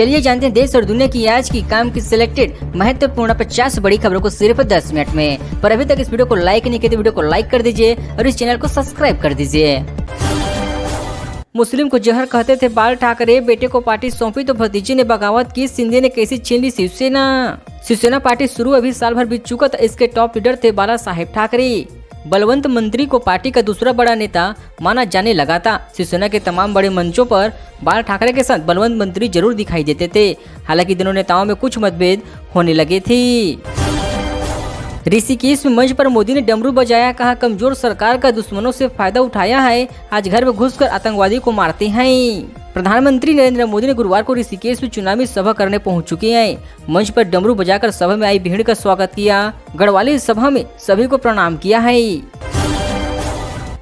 चलिए जानते हैं देश और दुनिया की आज की काम की सिलेक्टेड महत्वपूर्ण 50 बड़ी खबरों को सिर्फ 10 मिनट में। पर अभी तक इस वीडियो को लाइक नहीं किया तो वीडियो को लाइक कर दीजिए और इस चैनल को सब्सक्राइब कर दीजिए। मुस्लिम को जहर कहते थे बाल ठाकरे, बेटे को पार्टी सौंपी तो भतीजे ने बगावत की, सिंधे ने कैसी छीन ली शिवसेना। शिवसेना पार्टी शुरू अभी साल भर बीत चुका था। इसके टॉप लीडर थे बाला साहेब ठाकरे। बलवंत मंत्री को पार्टी का दूसरा बड़ा नेता माना जाने लगा था। शिवसेना के तमाम बड़े मंचों पर बाला ठाकरे के साथ बलवंत मंत्री जरूर दिखाई देते थे। हालांकि दोनों नेताओं में कुछ मतभेद होने लगे थे। ऋषिकेश में मंच पर मोदी ने डमरू बजाया, कहा कमजोर सरकार का दुश्मनों से फायदा उठाया है, आज घर में घुसकर आतंकवादी को मारते हैं। प्रधानमंत्री नरेंद्र मोदी ने गुरुवार को ऋषिकेश में चुनावी सभा करने पहुंच चुके हैं। मंच पर डमरू बजाकर सभा में आई भीड़ का स्वागत किया। गढ़वाली सभा में सभी को प्रणाम किया है।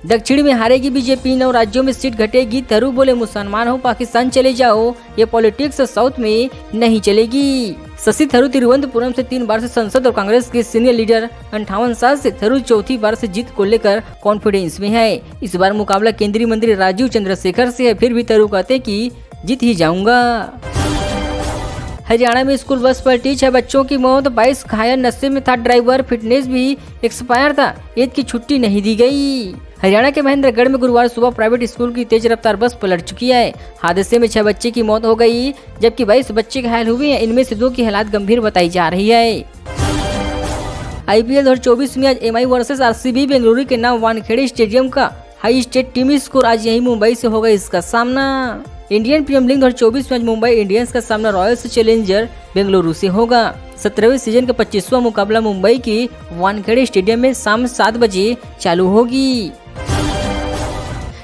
दक्षिण में हारेगी बीजेपी, 9 राज्यों में सीट घटेगी। थरूर बोले मुसलमान हो पाकिस्तान चले जाओ, ये पॉलिटिक्स साउथ में नहीं चलेगी। शशि थरूर तिरुवनंतपुरम से 3 बार से संसद और कांग्रेस के सीनियर लीडर 58 साल से थरूर चौथी बार से जीत को लेकर कॉन्फिडेंस में है। इस बार मुकाबला केंद्रीय मंत्री राजीव चंद्रशेखर से है। फिर भी थरूर कहते कि जीत ही जाऊंगा। हरियाणा में स्कूल बस पलटी, 6 बच्चों की मौत, 22 घायल, नशे में था ड्राइवर, फिटनेस भी एक्सपायर था, ईद की छुट्टी नहीं दी गई। हरियाणा के महेंद्रगढ़ में गुरुवार सुबह प्राइवेट स्कूल की तेज रफ्तार बस पलट चुकी है। हादसे में 6 बच्चे की मौत हो गई, जबकि 22 बच्चे घायल हुए हैं। इनमें से 2 की हालत गंभीर बताई जा रही है। IPL 2024 में आज MI वर्सेस RCB बेंगलुरु के नाम वानखेड़े स्टेडियम का हाई स्टेट टीम स्कोर। आज यही मुंबई से होगा इसका सामना। इंडियन प्रीमियर लीग 2024 में आज मुंबई इंडियंस का सामना रॉयल्स चैलेंजर बेंगलुरु से होगा। 17वें सीजन का 25वां मुकाबला मुंबई की वानखेड़े स्टेडियम में शाम 7 बजे चालू होगी।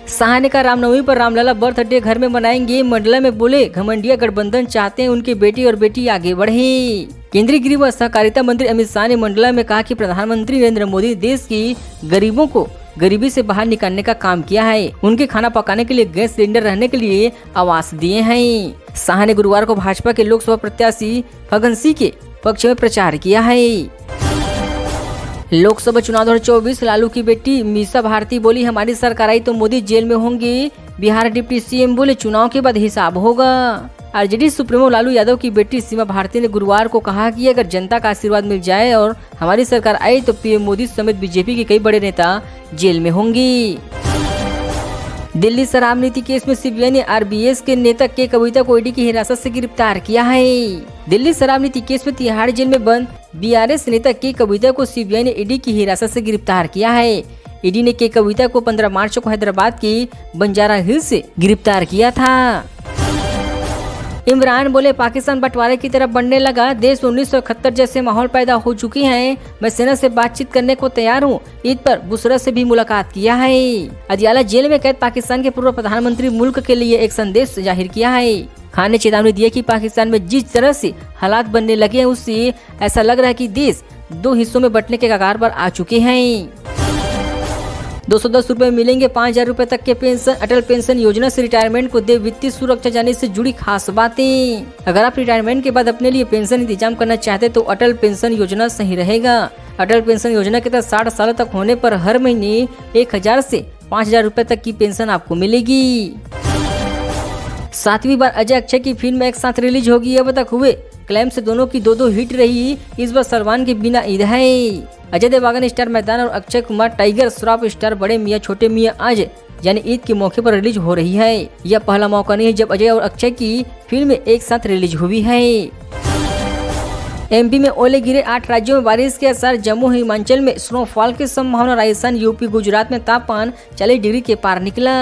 शाह ने कहा रामनवमी पर रामलला बर्थडे घर में मनाएंगे। मंडला में बोले घमंडिया गठबंधन चाहते हैं उनके बेटी और बेटी आगे बढ़े। केंद्रीय गृह व सहकारिता मंत्री अमित शाह ने मंडला में कहा कि प्रधानमंत्री नरेंद्र मोदी देश की गरीबों को गरीबी से बाहर निकालने का काम किया है। उनके खाना पकाने के लिए गैस सिलेंडर रहने के लिए आवास दिए हैं। शाह ने गुरुवार को भाजपा के लोकसभा प्रत्याशी फग्गन सिंह के पक्ष में प्रचार किया है। लोकसभा चुनाव 2024, लालू की बेटी मीसा भारती बोली हमारी सरकार आई तो मोदी जेल में होंगे। बिहार डिप्टी CM बोले चुनाव के बाद हिसाब होगा। RJD सुप्रीमो लालू यादव की बेटी सीमा भारती ने गुरुवार को कहा कि अगर जनता का आशीर्वाद मिल जाए और हमारी सरकार आई तो PM मोदी समेत बीजेपी के कई बड़े नेता जेल में होंगे। दिल्ली शराब नीति केस में CBI ने RBS के नेता के कविता को ED की हिरासत से गिरफ्तार किया है। दिल्ली शराब नीति केस में तिहाड़ जेल में बंद BRS नेता के कविता को CBI ने ED की हिरासत से गिरफ्तार किया है। ED ने के कविता को 15 मार्च को हैदराबाद की बंजारा हिल्स से गिरफ्तार किया था। इमरान बोले पाकिस्तान बंटवारे की तरफ बढ़ने लगा, देश 1971 जैसे माहौल पैदा हो चुके हैं। मैं सेना से बातचीत करने को तैयार हूँ। ईद पर बुशरा से भी मुलाकात किया है। अदियाला जेल में कैद पाकिस्तान के पूर्व प्रधानमंत्री मुल्क के लिए एक संदेश जाहिर किया है। खान ने चेतावनी दी कि पाकिस्तान में जिस तरह से हालात बनने लगे हैं उससे ऐसा लग रहा है कि देश 2 हिस्सों में बंटने के कगार पर आ चुके हैं। 210 रुपए मिलेंगे 5000 रुपए तक के पेंशन। अटल पेंशन योजना से रिटायरमेंट को दे वित्तीय सुरक्षा जाने से जुड़ी खास बातें। अगर आप रिटायरमेंट के बाद अपने लिए पेंशन इंतजाम करना चाहते तो अटल पेंशन योजना सही रहेगा। अटल पेंशन योजना के तहत 60 साल तक होने पर हर महीने 1000 से 5000 रुपए तक की पेंशन आपको मिलेगी। 7वीं बार अजय अक्षय की फिल्म एक साथ रिलीज होगी। अब तक हुए क्लेम से दोनों की 2-2 हिट रही। इस बार सलमान के बिना ईद है। अजय देवगन स्टार मैदान और अक्षय कुमार टाइगर श्रॉफ स्टार बड़े मियां छोटे मियां आज यानी ईद के मौके पर रिलीज हो रही है। यह पहला मौका नहीं है जब अजय और अक्षय की फिल्म एक साथ रिलीज हुई है। MP में ओले गिरे, 8 राज्यों में बारिश के असर, जम्मू हिमाचल में स्नोफॉल की संभावना, राजस्थान UP गुजरात में तापमान 40 डिग्री के पार निकला।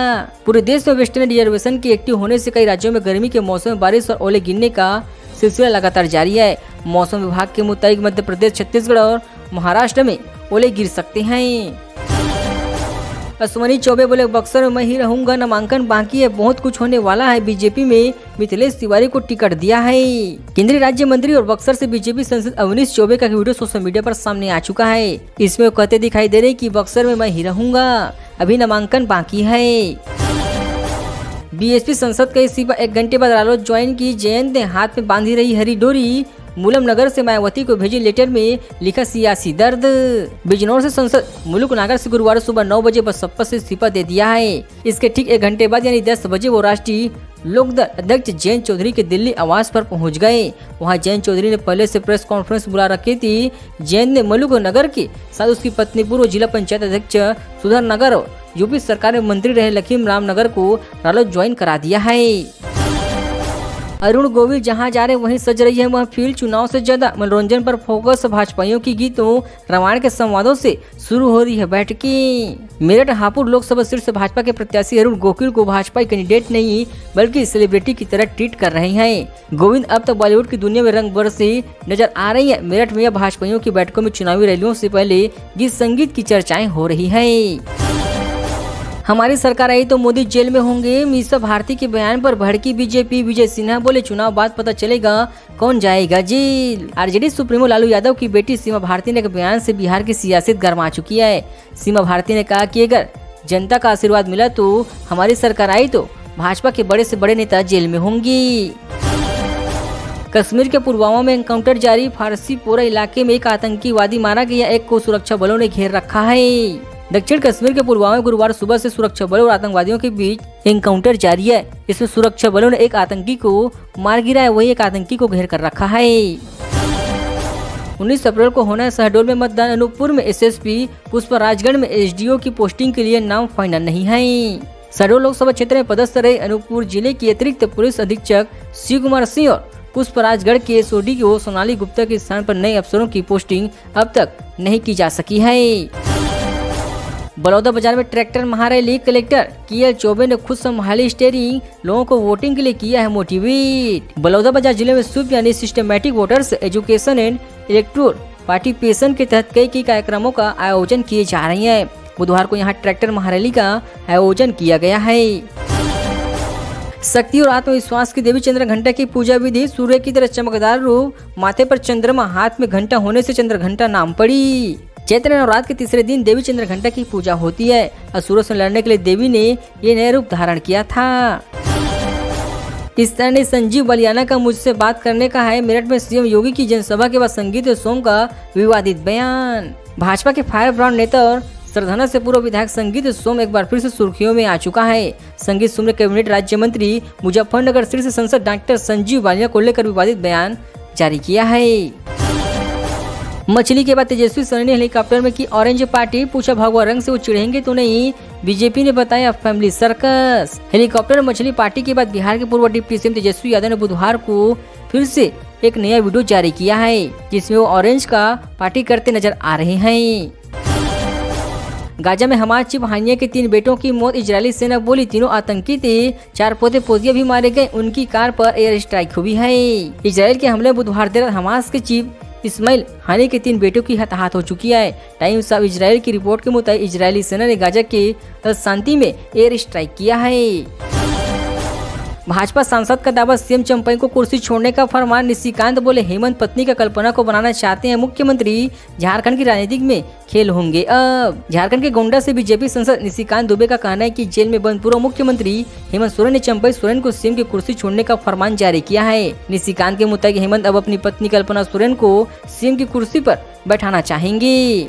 पूरे देश में वेस्टर्न रिजर्वेशन की एक्टिव होने से कई राज्यों में गर्मी के मौसम में बारिश और ओले गिरने का सिलसिला लगातार जारी है। मौसम विभाग के मुताबिक मध्य प्रदेश, छत्तीसगढ़ और महाराष्ट्र में ओले गिर सकते हैं। अश्विनी चौबे बोले बक्सर में मैं ही रहूंगा, नामांकन बाकी है, बहुत कुछ होने वाला है। बीजेपी में मिथिलेश तिवारी को टिकट दिया है। केंद्रीय राज्य मंत्री और बक्सर से बीजेपी सांसद अवनीश चौबे का वीडियो सोशल मीडिया पर सामने आ चुका है। इसमें वो कहते दिखाई दे रहे कि बक्सर में मैं ही रहूंगा, अभी नामांकन बाकी है। BSP संसद का इस्तीफा 1 घंटे बाद रालोद ज्वाइन की। जयंत ने हाथ में बांधी रही हरी डोरी। मूलम नगर से मायावती को भेजे लेटर में लिखा सियासी दर्द। बिजनौर से सांसद मुलुक नागर से गुरुवार सुबह 9 बजे बसपा से इस्तीफा दे दिया है। इसके ठीक 1 घंटे बाद यानी 10 बजे वो राष्ट्रीय लोकदल अध्यक्ष जयंत चौधरी के दिल्ली आवास पर पहुंच गए। वहां जयंत चौधरी ने पहले से प्रेस कॉन्फ्रेंस बुला रखी थी। जयंत ने मलुक नगर के साथ उसकी पत्नी पूर्व जिला पंचायत अध्यक्ष सुधर नगर और यूपी सरकार में मंत्री रहे लखीम राम नगर को रालोद ज्वाइन करा दिया है। अरुण गोविल जहां जा रहे वहीं सज रही है महफिल। चुनाव से ज्यादा मनोरंजन पर फोकस। भाजपाइयों की गीतों रामायण के संवादों से शुरू हो रही है बैठकी। मेरठ हापुड़ लोकसभा सीट से भाजपा के प्रत्याशी अरुण गोविल को भाजपा कैंडिडेट नहीं बल्कि सेलिब्रिटी की तरह ट्रीट कर रहे हैं। गोविंद अब तक बॉलीवुड की दुनिया में रंग बरसी नजर आ रही है। मेरठ में भाजपाइयों की बैठकों में चुनावी रैलियों से पहले गीत संगीत की चर्चाएं हो रही है। हमारी सरकार आई तो मोदी जेल में होंगे। मीसा भारती के बयान पर भड़की बीजेपी। विजय सिन्हा बोले चुनाव बाद पता चलेगा कौन जाएगा जेल। आरजेडी सुप्रीमो लालू यादव की बेटी सीमा भारती ने के बयान से बिहार की सियासत गर्मा चुकी है। सीमा भारती ने कहा कि अगर जनता का आशीर्वाद मिला तो हमारी सरकार आई तो भाजपा के बड़े से बड़े नेता जेल में होंगी। कश्मीर के पुलवामा में एनकाउंटर जारी। फारसीपोरा इलाके में एक आतंकवादी मारा गया। एक को सुरक्षा बलों ने घेर रखा है। दक्षिण कश्मीर के पुलवामा में गुरुवार सुबह से सुरक्षा बलों और आतंकवादियों के बीच एनकाउंटर जारी है। इसमें सुरक्षा बलों ने एक आतंकी को मार गिरा है, वही एक आतंकी को घेर कर रखा है। 19 अप्रैल को होना है शहडोल में मतदान। अनूपपुर में एसएसपी पुष्पराजगढ़ में एसडीओ की पोस्टिंग के लिए नाम फाइनल नहीं है। शहडोल लोकसभा क्षेत्र में पदस्थ रहे अनूपपुर जिले के अतिरिक्त पुलिस अधीक्षक शिव कुमार सिंह और पुष्पराजगढ़ के एसओडी को सोनाली गुप्ता के स्थान पर नए अफसरों की पोस्टिंग अब तक नहीं की जा सकी है। बलौदा बाजार में ट्रैक्टर महारैली। कलेक्टर केएल चौबे ने खुद संभाली स्टीयरिंग। लोगों को वोटिंग के लिए किया है मोटिवेट। बलौदा बाजार जिले में स्वीप यानी systematic voters education and electoral participation के तहत कई कार्यक्रमों का आयोजन किए जा रहे हैं। बुधवार को यहाँ ट्रैक्टर महारैली का आयोजन किया गया है। शक्ति और आत्मविश्वास की देवी चंद्रघंटा की पूजा विधि। सूर्य की तरह चमकदार रूप, माथे पर चंद्रमा, हाथ में घंटा होने से चंद्रघंटा नाम पड़ी। चैत्र नवरात्र के तीसरे दिन देवी चंद्रघंटा की पूजा होती है। असुरों से लड़ने के लिए देवी ने ये नया रूप धारण किया था। इस तरह ने संजीव बलियाना का मुझसे बात करने का है। मेरठ में सीएम योगी की जनसभा के बाद संगीत सोम का विवादित बयान। भाजपा के फायर ब्रांड नेता और सरधना से पूर्व विधायक संगीत सोम एक बार फिर से सुर्खियों में आ चुका है। संगीत सोम ने कैबिनेट राज्य मंत्री मुजफ्फरनगर सीट से सांसद डॉक्टर संजीव बलियाना को लेकर विवादित बयान जारी किया है। मछली के बाद तेजस्वी सोरेन ने हेलीकॉप्टर में की ऑरेंज पार्टी। पूछा भगवा रंग से वो चिढ़ेंगे तो नहीं, बीजेपी ने बताया फैमिली सर्कस। हेलीकॉप्टर मछली पार्टी के बाद बिहार के पूर्व डिप्टी सीएम तेजस्वी यादव ने बुधवार को फिर से एक नया वीडियो जारी किया है जिसमें वो ऑरेंज का पार्टी करते नजर आ रहे हैं। गाजा में हमास चिप हानिया के 3 बेटों की मौत। इजरायली सेना बोली तीनों आतंकी थे। 4 पोते पोतियां भी मारे गए। उनकी कार पर एयर स्ट्राइक हुई है। इजरायल के हमले बुधवार देर रात हमास के चीफ इस्माइल हानी के 3 बेटों की हताहत हो चुकी है। टाइम्स ऑफ इजराइल की रिपोर्ट के मुताबिक इजरायली सेना ने गाजा के शांति में एयर स्ट्राइक किया है। भाजपा सांसद का दावा, सीएम चंपई को कुर्सी छोड़ने का फरमान। निशिकांत बोले हेमंत पत्नी का कल्पना को बनाना चाहते हैं मुख्यमंत्री। झारखंड की राजनीति में खेल होंगे अब। झारखंड के गोंडा से बीजेपी सांसद निशिकांत दुबे का कहना है कि जेल में बंद पूर्व मुख्यमंत्री हेमंत सोरेन ने चंपई सोरेन को सीएम की कुर्सी छोड़ने का फरमान जारी किया है। निशिकांत के मुताबिक हेमंत अब अपनी पत्नी कल्पना सोरेन को सीएम की कुर्सी पर बैठाना चाहेंगे।